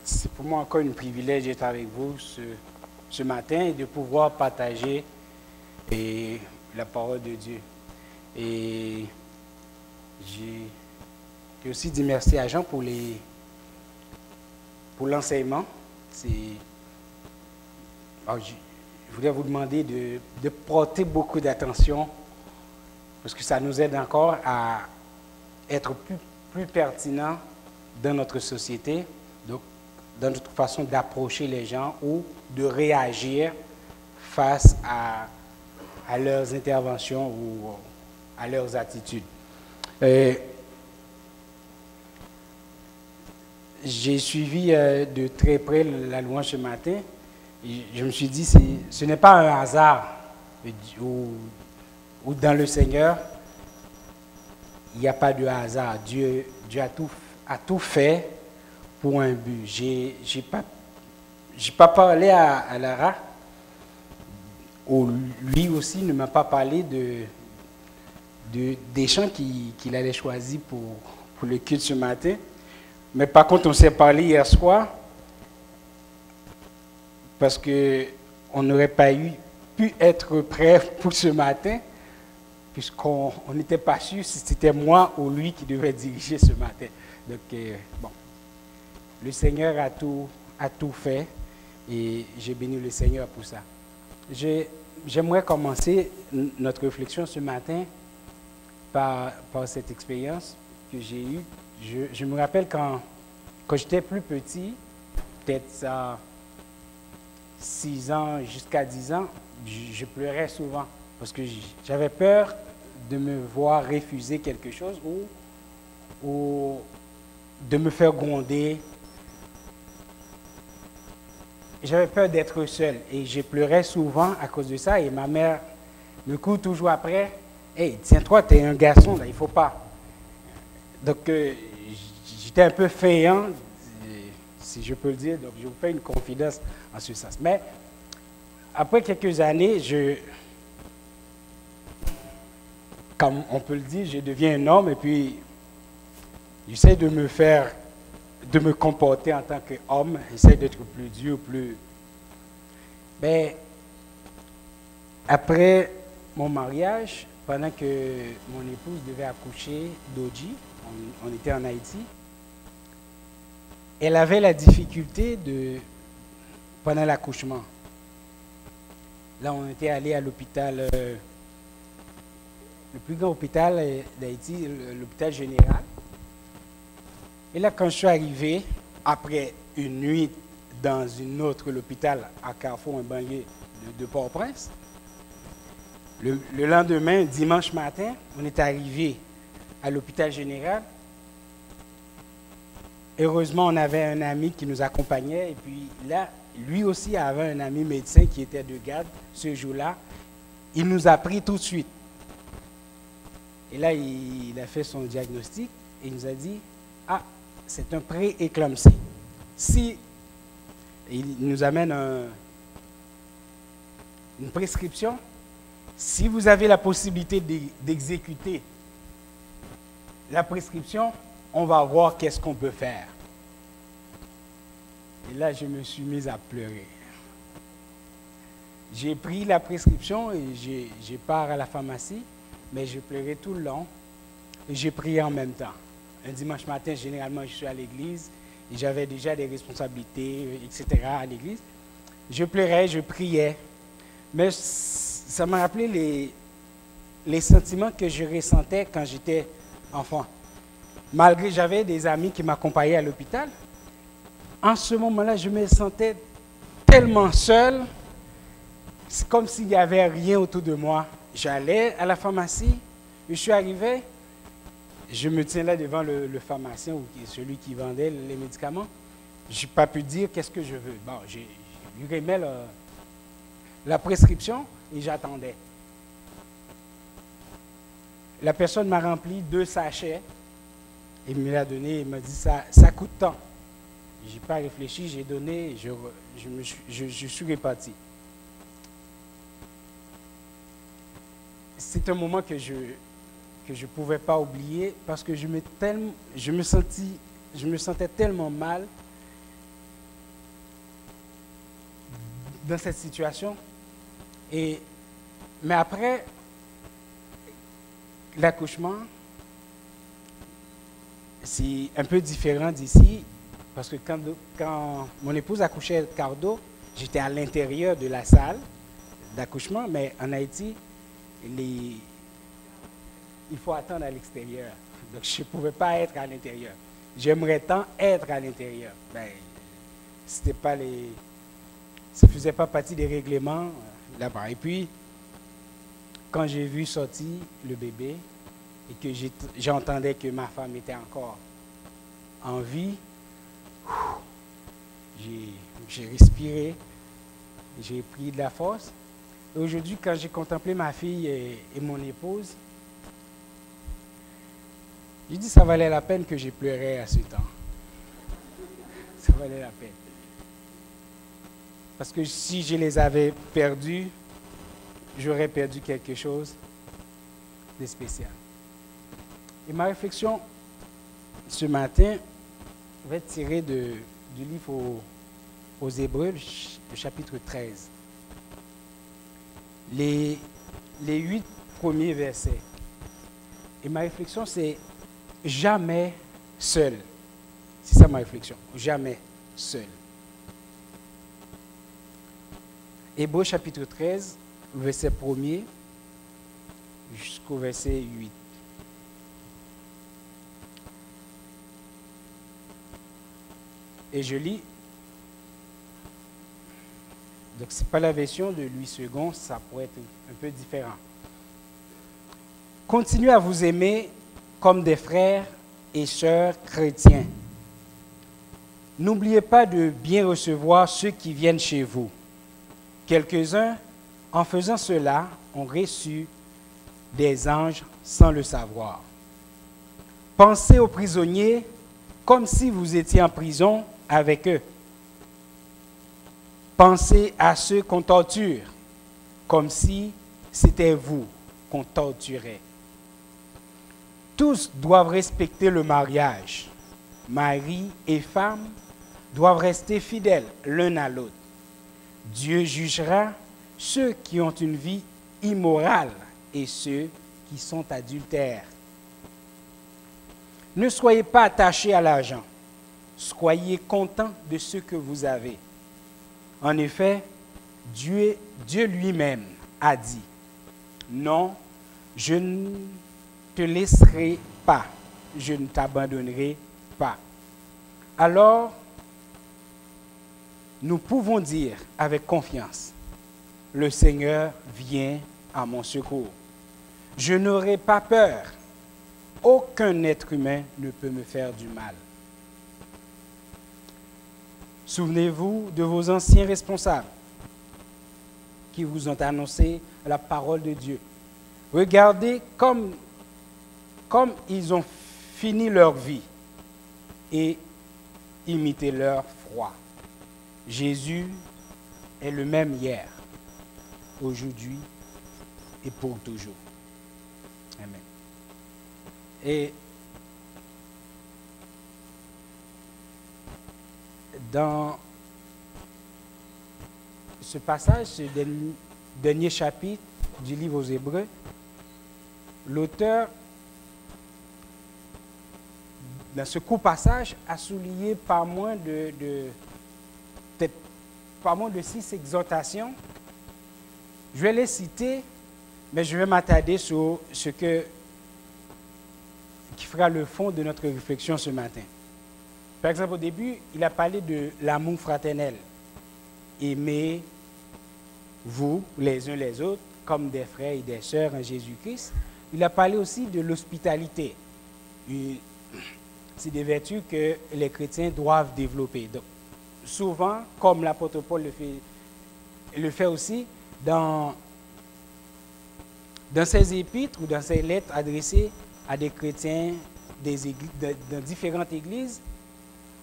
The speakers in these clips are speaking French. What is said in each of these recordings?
c'est pour moi encore un privilège d'être avec vous ce matin et de pouvoir partager la parole de Dieu. Et j'ai aussi dit merci à Jean pour l'enseignement. Je voulais vous demander de porter beaucoup d'attention parce que ça nous aide encore à être plus pertinent dans notre société, donc dans notre façon d'approcher les gens ou de réagir face à leurs interventions ou à leurs attitudes. J'ai suivi de très près la louange ce matin. Et je me suis dit, ce n'est pas un hasard où dans le Seigneur, il n'y a pas de hasard. Dieu a tout fait pour un but. J'ai pas parlé à Lara, ou lui aussi ne m'a pas parlé des chants qu'il allait choisir pour le culte ce matin. Mais par contre, on s'est parlé hier soir parce qu'on n'aurait pas pu être prêt pour ce matin puisqu'on n'était pas sûr si c'était moi ou lui qui devait diriger ce matin. Donc, bon, le Seigneur a tout fait et j'ai béni le Seigneur pour ça. J'aimerais commencer notre réflexion ce matin par cette expérience que j'ai eue. Je me rappelle quand j'étais plus petit, peut-être 6 ans jusqu'à 10 ans, je pleurais souvent parce que j'avais peur de me voir refuser quelque chose ou de me faire gronder. J'avais peur d'être seul et je pleurais souvent à cause de ça et ma mère me court toujours après. « Hey, tiens-toi, tu es un garçon, là, il ne faut pas. » Donc, j'étais un peu fainéant, si je peux le dire, donc je vous fais une confidence en ce sens. Mais après quelques années, comme on peut le dire, je deviens un homme et puis j'essaie de me comporter en tant qu'homme, j'essaie d'être plus dur, plus... Mais après mon mariage, pendant que mon épouse devait accoucher d'Oji, on était en Haïti, elle avait la difficulté pendant l'accouchement. Là, on était allé à l'hôpital, le plus grand hôpital d'Haïti, l'hôpital général. Et là, quand je suis arrivé, après une nuit dans l'hôpital à Carrefour, un banlieue de Port-au-Prince, le lendemain, dimanche matin, on est arrivé à l'hôpital général. Heureusement, on avait un ami qui nous accompagnait et puis là, lui aussi avait un ami médecin qui était de garde ce jour-là. Il nous a pris tout de suite. Et là, il a fait son diagnostic et il nous a dit « Ah, c'est un pré-éclampsie. » Si il nous amène une prescription, si vous avez la possibilité d'exécuter la prescription, on va voir qu'est-ce qu'on peut faire. Et là, je me suis mis à pleurer. J'ai pris la prescription et j'ai part à la pharmacie, mais j'ai pleuré tout le long et j'ai prié en même temps. Un dimanche matin, généralement, je suis à l'église et j'avais déjà des responsabilités, etc. à l'église. Je pleurais, je priais, mais ça m'a rappelé les sentiments que je ressentais quand j'étais enfant. Malgré que j'avais des amis qui m'accompagnaient à l'hôpital, en ce moment-là, je me sentais tellement seul, c'est comme s'il n'y avait rien autour de moi. J'allais à la pharmacie, je suis arrivé, je me tiens là devant le pharmacien ou celui qui vendait les médicaments. Je n'ai pas pu dire qu'est-ce que je veux. Bon, je lui remets la prescription et j'attendais. La personne m'a rempli 2 sachets. Il me l'a donné, il m'a dit ça coûte tant. Je n'ai pas réfléchi, j'ai donné, je suis reparti. C'est un moment que que je ne pouvais pas oublier parce que je me sentais tellement mal dans cette situation. Mais après l'accouchement, c'est un peu différent d'ici parce que quand mon épouse accouchait Cardo, j'étais à l'intérieur de la salle d'accouchement, mais en Haïti, il faut attendre à l'extérieur. Donc, je ne pouvais pas être à l'intérieur. J'aimerais tant être à l'intérieur. Ben, ça ne faisait pas partie des règlements là-bas. Et puis, quand j'ai vu sortir le bébé et que j'entendais que ma femme était encore en vie, j'ai respiré, j'ai pris de la force. Et aujourd'hui, quand j'ai contemplé ma fille et mon épouse, j'ai dit que ça valait la peine que j'ai pleuré à ce temps. Ça valait la peine. Parce que si je les avais perdus, j'aurais perdu quelque chose de spécial. Et ma réflexion ce matin va être tirée du livre aux Hébreux, le chapitre 13. Les 8 premiers versets. Et ma réflexion, c'est jamais seul. C'est ça ma réflexion. Jamais seul. Hébreux chapitre 13, verset 1er jusqu'au verset 8. Et je lis. Donc, ce n'est pas la version de Louis II, ça pourrait être un peu différent. Continuez à vous aimer comme des frères et sœurs chrétiens. N'oubliez pas de bien recevoir ceux qui viennent chez vous. Quelques-uns, en faisant cela, ont reçu des anges sans le savoir. Pensez aux prisonniers comme si vous étiez en prison avec eux. Pensez à ceux qu'on torture, comme si c'était vous qu'on torturait. Tous doivent respecter le mariage. Mari et femme doivent rester fidèles l'un à l'autre. Dieu jugera ceux qui ont une vie immorale et ceux qui sont adultères. Ne soyez pas attachés à l'argent. Soyez contents de ce que vous avez. En effet, Dieu lui-même a dit, « Non, je ne te laisserai pas, je ne t'abandonnerai pas. » Alors, nous pouvons dire avec confiance, « Le Seigneur vient à mon secours. Je n'aurai pas peur. Aucun être humain ne peut me faire du mal. » Souvenez-vous de vos anciens responsables qui vous ont annoncé la parole de Dieu. Regardez comme ils ont fini leur vie et imitez leur foi. Jésus est le même hier, aujourd'hui et pour toujours. Amen. Et dans ce passage, ce dernier chapitre du livre aux Hébreux, l'auteur, dans ce court passage, a souligné pas moins de 6 exhortations. Je vais les citer, mais je vais m'attarder sur ce qui fera le fond de notre réflexion ce matin. Par exemple, au début, il a parlé de l'amour fraternel. Aimez-vous les uns les autres comme des frères et des sœurs en Jésus-Christ. Il a parlé aussi de l'hospitalité. C'est des vertus que les chrétiens doivent développer. Donc, souvent, comme l'apôtre Paul le fait aussi, dans ses épîtres ou dans ses lettres adressées à des chrétiens dans différentes églises,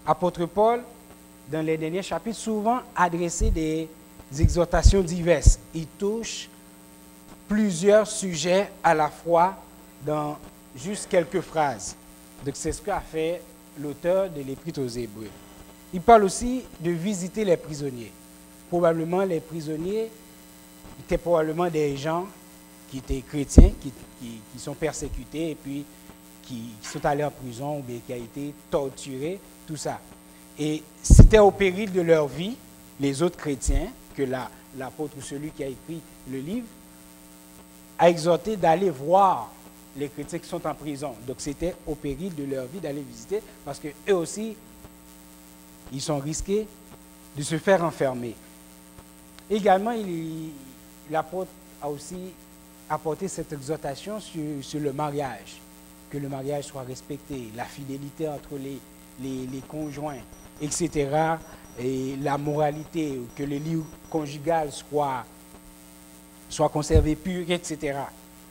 apôtre Paul, dans les derniers chapitres, souvent adressé des exhortations diverses. Il touche plusieurs sujets à la fois dans juste quelques phrases. Donc c'est ce qu'a fait l'auteur de l'Épître aux Hébreux. Il parle aussi de visiter les prisonniers. Probablement les prisonniers étaient probablement des gens qui étaient chrétiens, qui sont persécutés et puis qui sont allés en prison ou bien qui ont été torturés, tout ça. Et c'était au péril de leur vie, les autres chrétiens, que l'apôtre ou celui qui a écrit le livre a exhorté d'aller voir les chrétiens qui sont en prison. Donc c'était au péril de leur vie d'aller visiter parce qu'eux aussi, ils sont risqués de se faire enfermer. Également, l'apôtre a aussi apporté cette exhortation sur le mariage, que le mariage soit respecté, la fidélité entre les conjoints, etc., et la moralité, que le lit conjugal soit conservé pur, etc.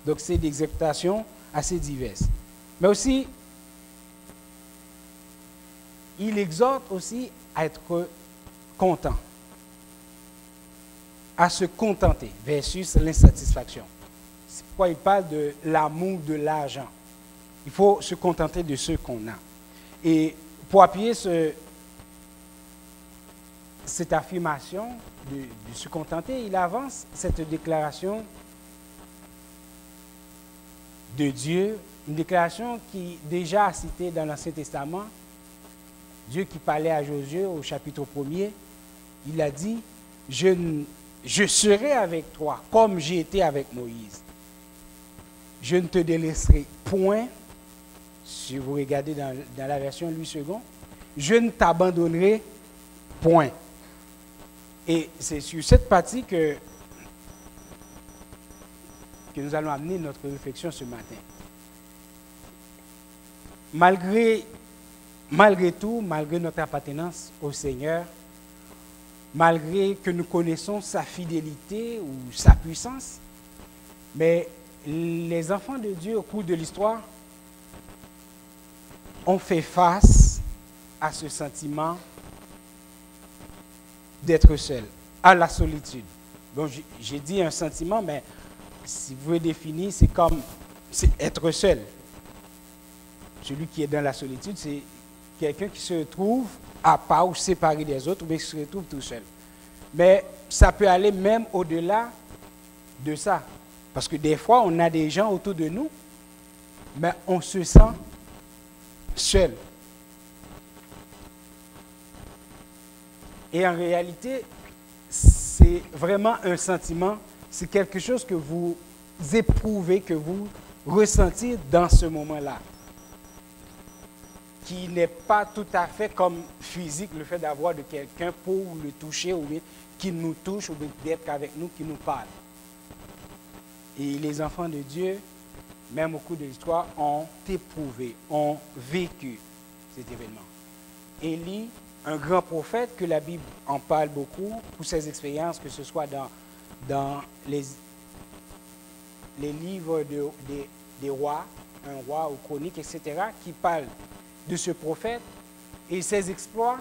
Donc c'est des exhortations assez diverses. Mais aussi, il exhorte aussi à être content, à se contenter versus l'insatisfaction. C'est pourquoi il parle de l'amour de l'argent. Il faut se contenter de ce qu'on a. Et pour appuyer cette affirmation de se contenter, il avance cette déclaration de Dieu, une déclaration qui déjà citée dans l'Ancien Testament. Dieu qui parlait à Josué au chapitre 1er, il a dit, je serai avec toi comme j'ai été avec Moïse. Je ne te délaisserai point, si vous regardez dans la version Louis II, je ne t'abandonnerai point. Et c'est sur cette partie que nous allons amener notre réflexion ce matin. Malgré tout, malgré notre appartenance au Seigneur, malgré que nous connaissons sa fidélité ou sa puissance, mais les enfants de Dieu au cours de l'histoire ont fait face à ce sentiment d'être seul, à la solitude. Bon, j'ai dit un sentiment, mais si vous le définissez, c'est comme être seul. Celui qui est dans la solitude, c'est quelqu'un qui se retrouve à part ou séparé des autres, mais qui se retrouve tout seul. Mais ça peut aller même au-delà de ça. Parce que des fois, on a des gens autour de nous, mais on se sent seul. Et en réalité, c'est vraiment un sentiment, c'est quelque chose que vous éprouvez, que vous ressentez dans ce moment-là, qui n'est pas tout à fait comme physique, le fait d'avoir de quelqu'un pour le toucher, ou bien qui nous touche, ou bien d'être avec nous, qui nous parle. Et les enfants de Dieu, même au cours de l'histoire, ont éprouvé, ont vécu cet événement. Élie, un grand prophète, que la Bible en parle beaucoup pour ses expériences, que ce soit dans les livres des rois, un roi ou chroniques, etc., qui parlent de ce prophète et ses exploits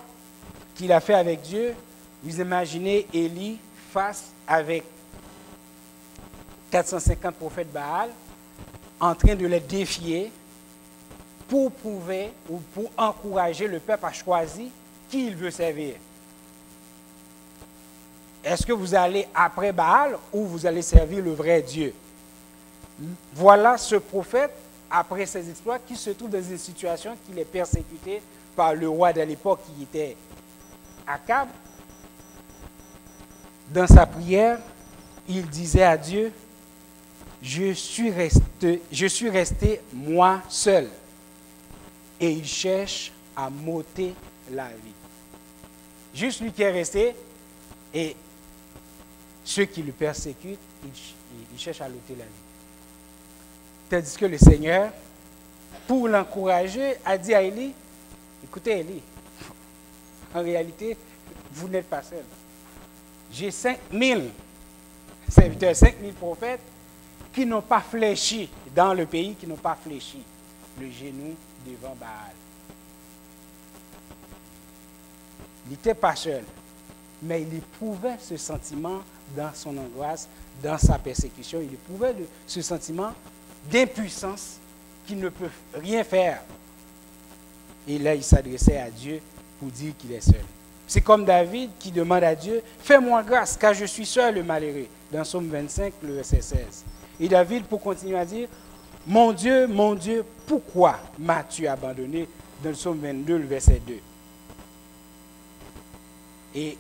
qu'il a fait avec Dieu. Vous imaginez Élie face avec 450 prophètes Baal, en train de les défier pour prouver ou pour encourager le peuple à choisir qui il veut servir. Est-ce que vous allez après Baal ou vous allez servir le vrai Dieu? Voilà ce prophète, après ses exploits, qui se trouve dans une situation qu'il est persécuté par le roi de l'époque qui était Akab. Dans sa prière, il disait à Dieu, je suis resté moi seul. Et il cherche à m'ôter la vie. Juste lui qui est resté, et ceux qui le persécutent, il cherche à l'ôter la vie. Tandis que le Seigneur, pour l'encourager, a dit à Élie, écoutez Élie, en réalité, vous n'êtes pas seul. J'ai 5000 serviteurs, 5000 prophètes qui n'ont pas fléchi dans le pays, qui n'ont pas fléchi le genou devant Baal. Il n'était pas seul, mais il éprouvait ce sentiment dans son angoisse, dans sa persécution. Il éprouvait ce sentiment d'impuissance qu'ils ne peuvent rien faire. Et là, il s'adressait à Dieu pour dire qu'il est seul. C'est comme David qui demande à Dieu, « Fais-moi grâce, car je suis seul le malheureux », dans Psaume 25, le verset 16. Et David, pour continuer à dire, « Mon Dieu, pourquoi m'as-tu abandonné ?» dans le Psaume 22, le verset 2. Et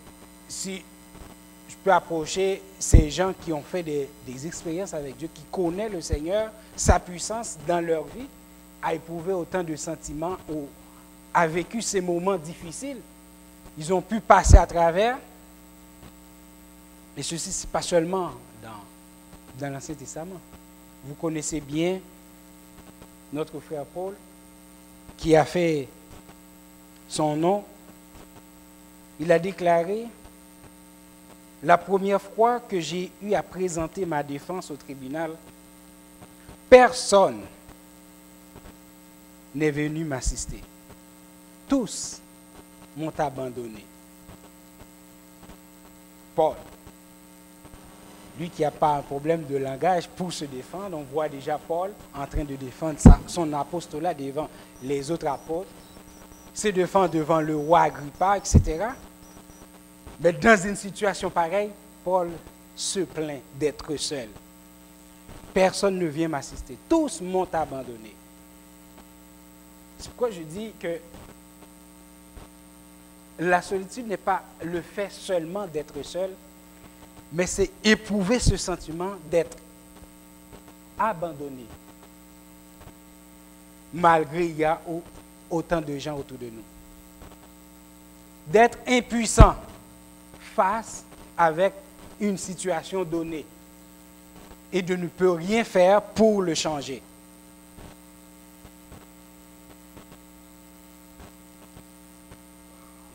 si je peux approcher ces gens qui ont fait des expériences avec Dieu, qui connaissent le Seigneur, sa puissance dans leur vie, a éprouvé autant de sentiments, ou a vécu ces moments difficiles, ils ont pu passer à travers. Et ceci, ce n'est pas seulement dans l'Ancien Testament. Vous connaissez bien notre frère Paul, qui a fait son nom. Il a déclaré, « La première fois que j'ai eu à présenter ma défense au tribunal, personne n'est venu m'assister. Tous m'ont abandonné. » Paul, lui qui n'a pas un problème de langage pour se défendre, on voit déjà Paul en train de défendre son apostolat devant les autres apôtres, se défend devant le roi Agrippa, etc. Mais dans une situation pareille, Paul se plaint d'être seul. Personne ne vient m'assister. Tous m'ont abandonné. C'est pourquoi je dis que la solitude n'est pas le fait seulement d'être seul, mais c'est éprouver ce sentiment d'être abandonné, malgré il y a autant de gens autour de nous. D'être impuissant face avec une situation donnée et de ne pas rien faire pour le changer.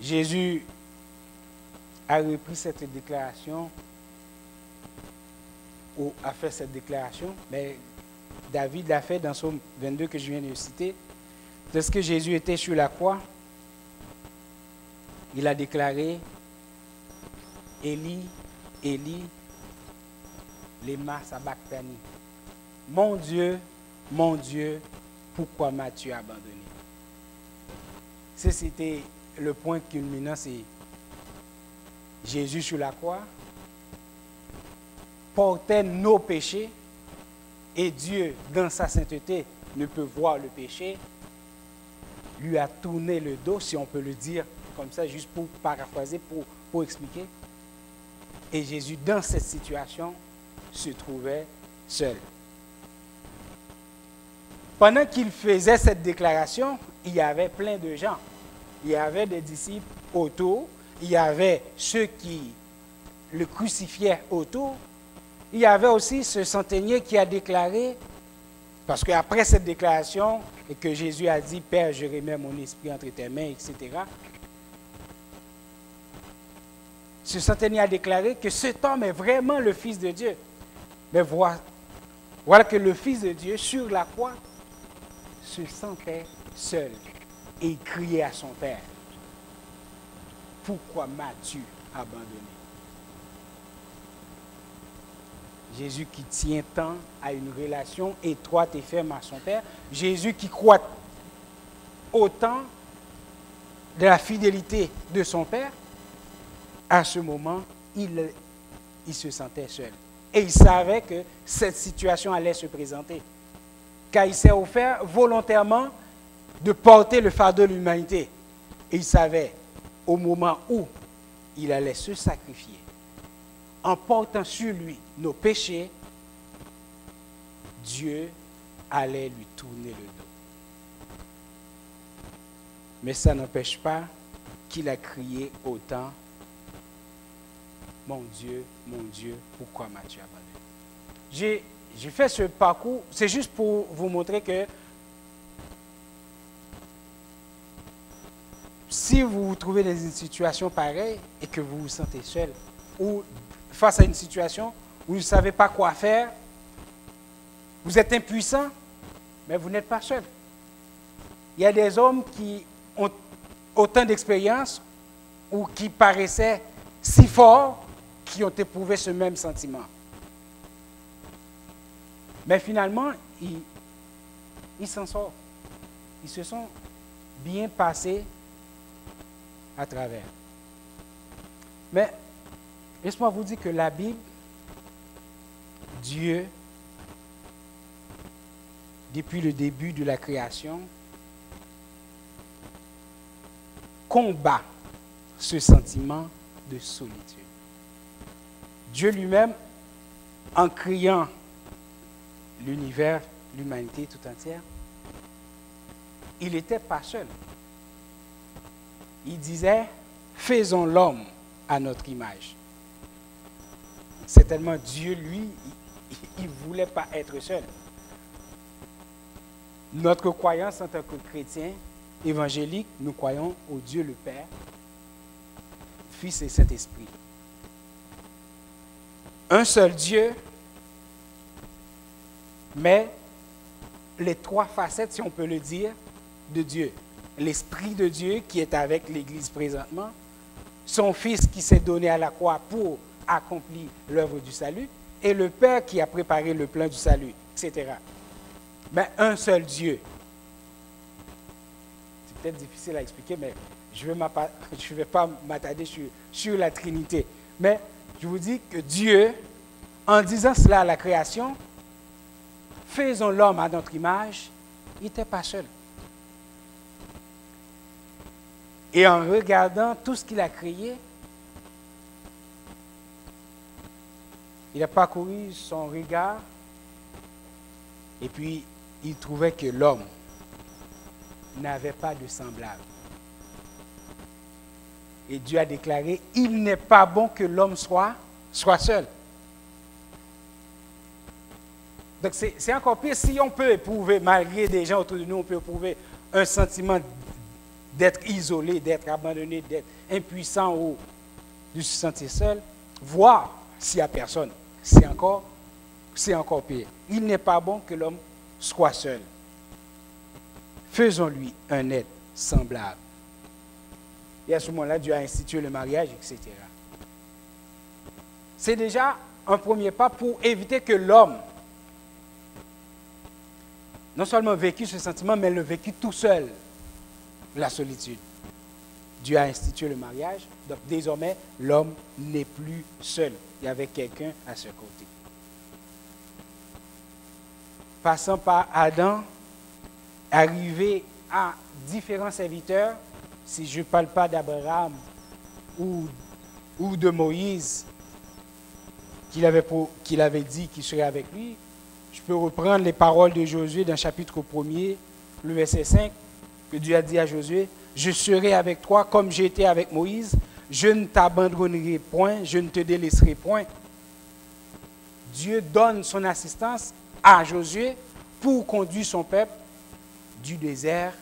Jésus a repris cette déclaration, ou a fait cette déclaration, mais David l'a fait dans Psaume 22 que je viens de citer. Lorsque Jésus était sur la croix, il a déclaré, « Élie, Élie, lema sabachthani. Mon Dieu, pourquoi m'as-tu abandonné ?» C'était le point culminant, c'est Jésus sur la croix portait nos péchés et Dieu, dans sa sainteté, ne peut voir le péché, lui a tourné le dos, si on peut le dire comme ça, juste pour paraphraser, pour expliquer. Et Jésus, dans cette situation, se trouvait seul. Pendant qu'il faisait cette déclaration, il y avait plein de gens. Il y avait des disciples autour, il y avait ceux qui le crucifiaient autour. Il y avait aussi ce centenier qui a déclaré, parce qu'après cette déclaration, et que Jésus a dit, « Père, je remets mon esprit entre tes mains, etc. » Ce centenier a déclaré que cet homme est vraiment le Fils de Dieu. Mais voilà que le Fils de Dieu, sur la croix, se sentait seul et il criait à son Père, « Pourquoi m'as-tu abandonné ?» Jésus qui tient tant à une relation étroite et ferme à son Père. Jésus qui croit autant de la fidélité de son Père. À ce moment, il se sentait seul. Et il savait que cette situation allait se présenter. Car il s'est offert volontairement de porter le fardeau de l'humanité. Et il savait, au moment où il allait se sacrifier, en portant sur lui nos péchés, Dieu allait lui tourner le dos. Mais ça n'empêche pas qu'il a crié autant, « Mon Dieu, pourquoi m'as-tu abandonné ?» J'ai fait ce parcours, c'est juste pour vous montrer que si vous vous trouvez dans une situation pareille et que vous vous sentez seul, ou face à une situation où vous ne savez pas quoi faire, vous êtes impuissant, mais vous n'êtes pas seul. Il y a des hommes qui ont autant d'expérience ou qui paraissaient si forts qui ont éprouvé ce même sentiment. Mais finalement, ils s'en sortent. Ils se sont bien passés à travers. Mais laisse-moi vous dire que la Bible, Dieu, depuis le début de la création, combat ce sentiment de solitude. Dieu lui-même, en créant l'univers, l'humanité tout entière, il n'était pas seul. Il disait, faisons l'homme à notre image. Certainement, Dieu, lui, il ne voulait pas être seul. Notre croyance en tant que chrétien évangélique, nous croyons au Dieu le Père, Fils et Saint-Esprit. Un seul Dieu, mais les trois facettes, si on peut le dire, de Dieu. L'Esprit de Dieu qui est avec l'Église présentement, son Fils qui s'est donné à la croix pour accomplir l'œuvre du salut, et le Père qui a préparé le plan du salut, etc. Mais un seul Dieu. C'est peut-être difficile à expliquer, mais je ne vais pas m'attarder sur la Trinité. Mais je vous dis que Dieu, en disant cela à la création, faisons l'homme à notre image, il n'était pas seul. Et en regardant tout ce qu'il a créé, il a parcouru son regard et puis il trouvait que l'homme n'avait pas de semblable. Et Dieu a déclaré, il n'est pas bon que l'homme soit seul. Donc c'est encore pire si on peut éprouver, malgré des gens autour de nous, on peut éprouver un sentiment d'être isolé, d'être abandonné, d'être impuissant ou de se sentir seul, voir s'il n'y a personne. C'est encore pire. Il n'est pas bon que l'homme soit seul. Faisons-lui un être semblable. Et à ce moment-là, Dieu a institué le mariage, etc. C'est déjà un premier pas pour éviter que l'homme, non seulement vécu ce sentiment, mais le vécu tout seul, la solitude. Dieu a institué le mariage, donc désormais, l'homme n'est plus seul. Il y avait quelqu'un à ce côté. Passant par Adam, arrivé à différents serviteurs, si je ne parle pas d'Abraham ou de Moïse, qu'il avait dit qu'il serait avec lui, je peux reprendre les paroles de Josué dans le chapitre 1er, le verset 5, que Dieu a dit à Josué, « Je serai avec toi comme j'ai été avec Moïse, je ne t'abandonnerai point, je ne te délaisserai point. » Dieu donne son assistance à Josué pour conduire son peuple du désert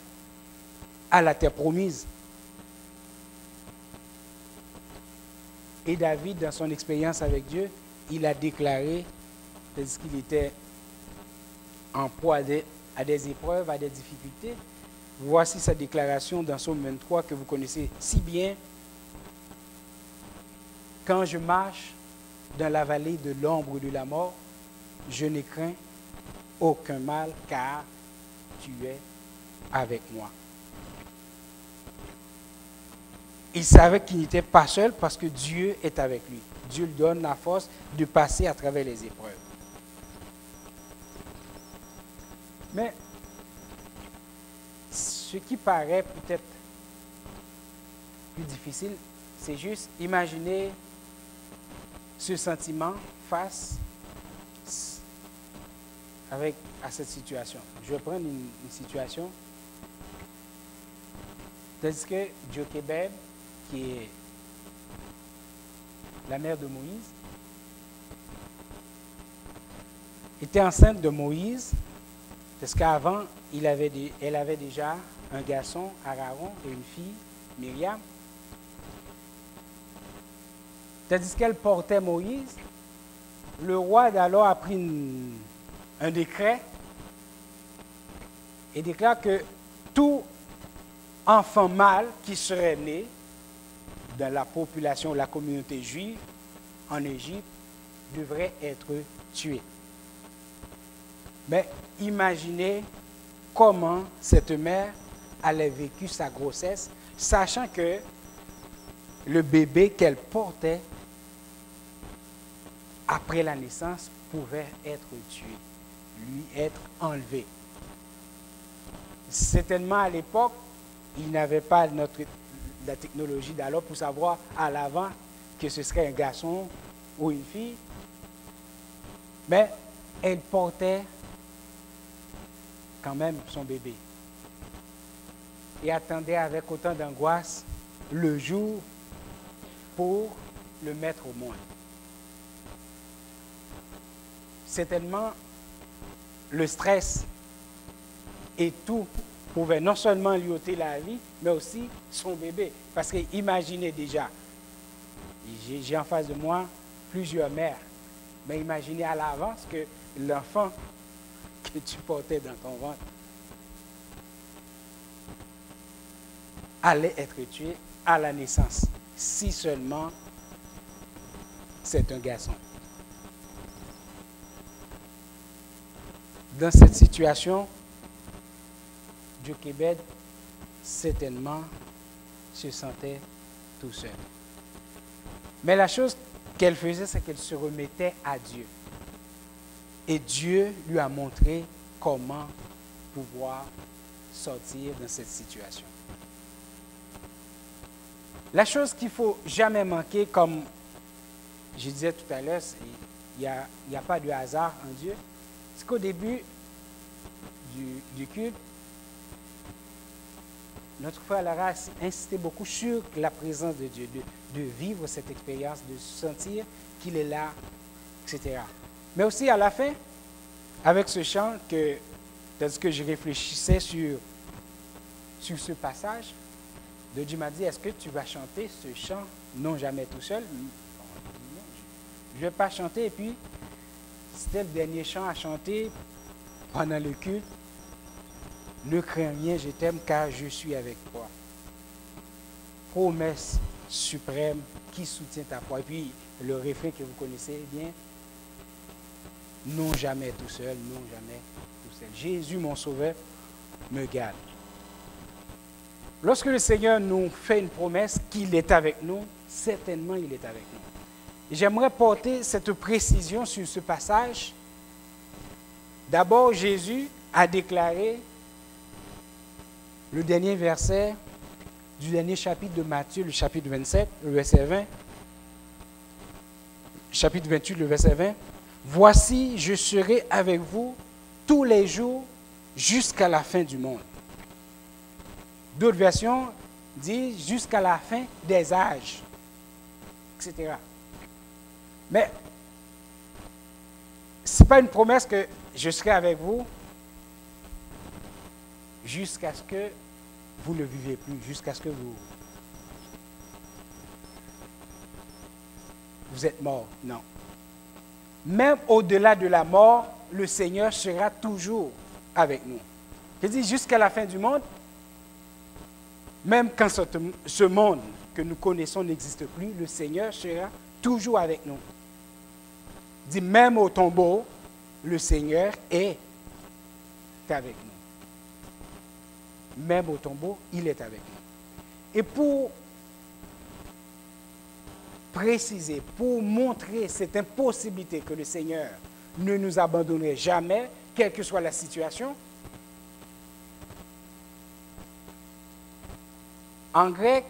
à la terre promise. Et David, dans son expérience avec Dieu, il a déclaré, parce qu'il était en proie à des épreuves, à des difficultés. Voici sa déclaration dans Psaume 23 que vous connaissez si bien. Quand je marche dans la vallée de l'ombre de la mort, je ne crains aucun mal, car tu es avec moi. Il savait qu'il n'était pas seul parce que Dieu est avec lui. Dieu lui donne la force de passer à travers les épreuves. Mais ce qui paraît peut-être plus difficile, c'est juste imaginer ce sentiment face à cette situation. Je vais prendre une situation. Tandis que Jochebed, qui est la mère de Moïse, était enceinte de Moïse, parce qu'avant, elle avait déjà un garçon, Aaron, et une fille, Myriam. Tandis qu'elle portait Moïse, le roi d'alors a pris un décret et déclare que tout enfant mâle qui serait né dans la population, la communauté juive en Égypte, devrait être tué. Mais imaginez comment cette mère allait vécu sa grossesse, sachant que le bébé qu'elle portait après la naissance pouvait être tué, lui être enlevé. Certainement à l'époque, il n'avait pas la technologie d'alors pour savoir à l'avant que ce serait un garçon ou une fille. Mais elle portait quand même son bébé et attendait avec autant d'angoisse le jour pour le mettre au monde. Certainement, le stress et tout pouvait non seulement lui ôter la vie, mais aussi son bébé. Parce que imaginez déjà, j'ai en face de moi plusieurs mères, mais imaginez à l'avance que l'enfant que tu portais dans ton ventre allait être tué à la naissance, si seulement c'est un garçon. Dans cette situation, Jochebed certainement se sentait tout seul. Mais la chose qu'elle faisait, c'est qu'elle se remettait à Dieu. Et Dieu lui a montré comment pouvoir sortir de cette situation. La chose qu'il ne faut jamais manquer, comme je disais tout à l'heure, il n'y a pas de hasard en Dieu. C'est qu'au début du culte, notre frère Lara a insisté beaucoup sur la présence de Dieu, de vivre cette expérience, de sentir qu'il est là, etc. Mais aussi à la fin, avec ce chant, tandis que je réfléchissais sur ce passage, Dieu m'a dit, est-ce que tu vas chanter ce chant, non jamais tout seul? Je ne vais pas chanter. Et puis, c'était le dernier chant à chanter pendant le culte. Ne crains rien, je t'aime car je suis avec toi. Promesse suprême qui soutient ta foi. Et puis, le refrain que vous connaissez bien, non jamais tout seul, non jamais tout seul. Jésus, mon sauveur, me garde. Lorsque le Seigneur nous fait une promesse qu'il est avec nous, certainement il est avec nous. Et j'aimerais porter cette précision sur ce passage. D'abord, Jésus a déclaré le dernier verset du dernier chapitre de Matthieu, le chapitre 27, le verset 20. Chapitre 28, le verset 20. Voici, je serai avec vous tous les jours jusqu'à la fin du monde. D'autres versions disent jusqu'à la fin des âges, etc. Mais ce n'est pas une promesse que je serai avec vous jusqu'à ce que vous ne vivez plus, jusqu'à ce que vous êtes mort. Non. Même au-delà de la mort, le Seigneur sera toujours avec nous. Je dis jusqu'à la fin du monde, même quand ce monde que nous connaissons n'existe plus, le Seigneur sera toujours avec nous. Il dit même au tombeau, le Seigneur est avec nous. Même au tombeau, il est avec nous. Et pour préciser, pour montrer cette impossibilité que le Seigneur ne nous abandonnerait jamais, quelle que soit la situation, en grec,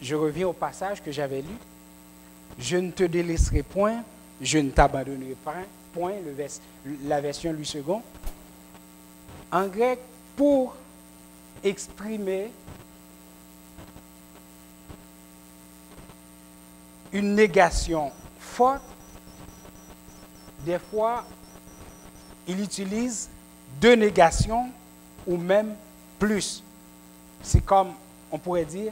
je reviens au passage que j'avais lu, je ne te délaisserai point, je ne t'abandonnerai point, la version Louis II. En grec, pour exprimer une négation forte, des fois, il utilise deux négations ou même plus. C'est comme, on pourrait dire,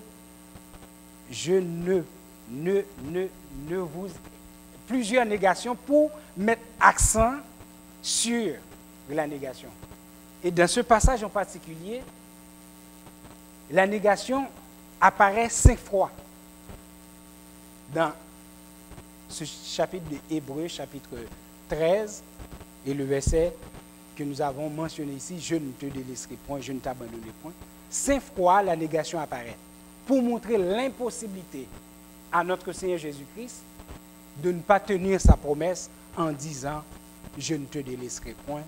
je ne vous... Plusieurs négations pour mettre accent sur la négation. Et dans ce passage en particulier, la négation apparaît 5 fois dans ce chapitre de Hébreux, chapitre 13, Et le verset que nous avons mentionné ici, je ne te délaisserai point, je ne t'abandonnerai point. 5 fois, la négation apparaît pour montrer l'impossibilité à notre Seigneur Jésus-Christ de ne pas tenir sa promesse en disant « je ne te délaisserai point,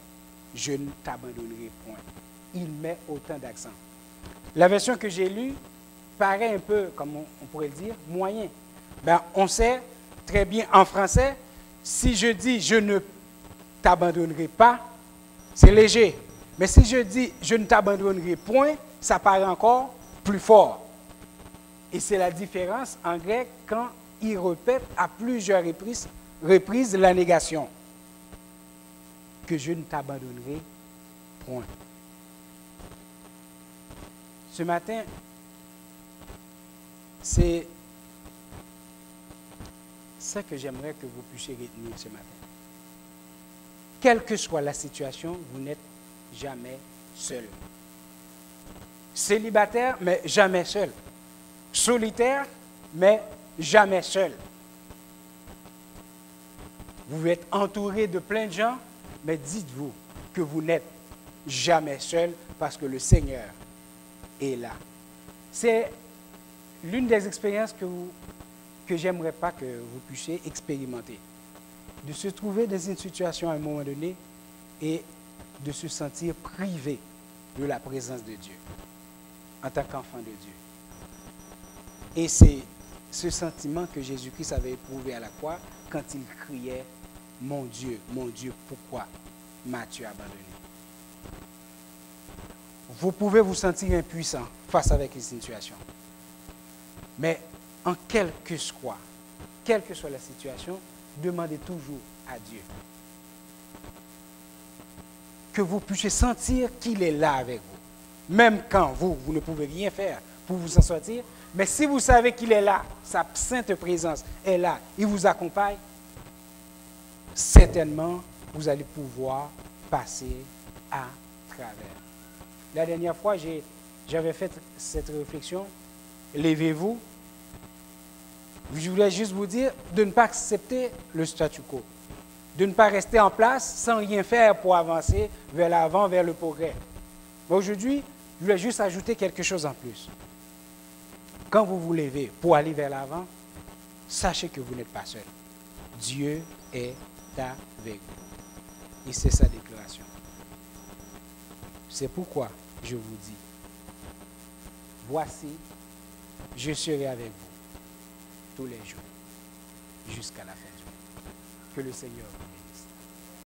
je ne t'abandonnerai point ». Il met autant d'accent. La version que j'ai lue paraît un peu, comme on pourrait le dire, moyen. Ben, on sait très bien en français, si je dis « je ne t'abandonnerai pas », c'est léger. Mais si je dis « je ne t'abandonnerai point », ça paraît encore plus fort. Et c'est la différence en grec quand il répète à plusieurs reprises la négation. Que je ne t'abandonnerai point. Ce matin, c'est ça que j'aimerais que vous puissiez retenir ce matin. Quelle que soit la situation, vous n'êtes jamais seul. Célibataire, mais jamais seul. Solitaire, mais jamais seul. Vous êtes entouré de plein de gens, mais dites-vous que vous n'êtes jamais seul parce que le Seigneur est là. C'est l'une des expériences que j'aimerais pas que vous puissiez expérimenter. De se trouver dans une situation à un moment donné et de se sentir privé de la présence de Dieu en tant qu'enfant de Dieu. Et c'est ce sentiment que Jésus-Christ avait éprouvé à la croix quand il criait « Mon Dieu, pourquoi m'as-tu abandonné ?» Vous pouvez vous sentir impuissant face avec une situation. Mais en quelle que soit la situation, demandez toujours à Dieu. Que vous puissiez sentir qu'il est là avec vous. Même quand vous ne pouvez rien faire pour vous en sortir, mais si vous savez qu'il est là, sa sainte présence est là, il vous accompagne, certainement, vous allez pouvoir passer à travers. La dernière fois, j'avais fait cette réflexion. Levez-vous. Je voulais juste vous dire de ne pas accepter le statu quo. De ne pas rester en place sans rien faire pour avancer vers l'avant, vers le progrès. Mais aujourd'hui, je voulais juste ajouter quelque chose en plus. Quand vous vous levez pour aller vers l'avant, sachez que vous n'êtes pas seul. Dieu est avec vous. Et c'est sa déclaration. C'est pourquoi je vous dis, voici, je serai avec vous tous les jours, jusqu'à la fin du monde. Que le Seigneur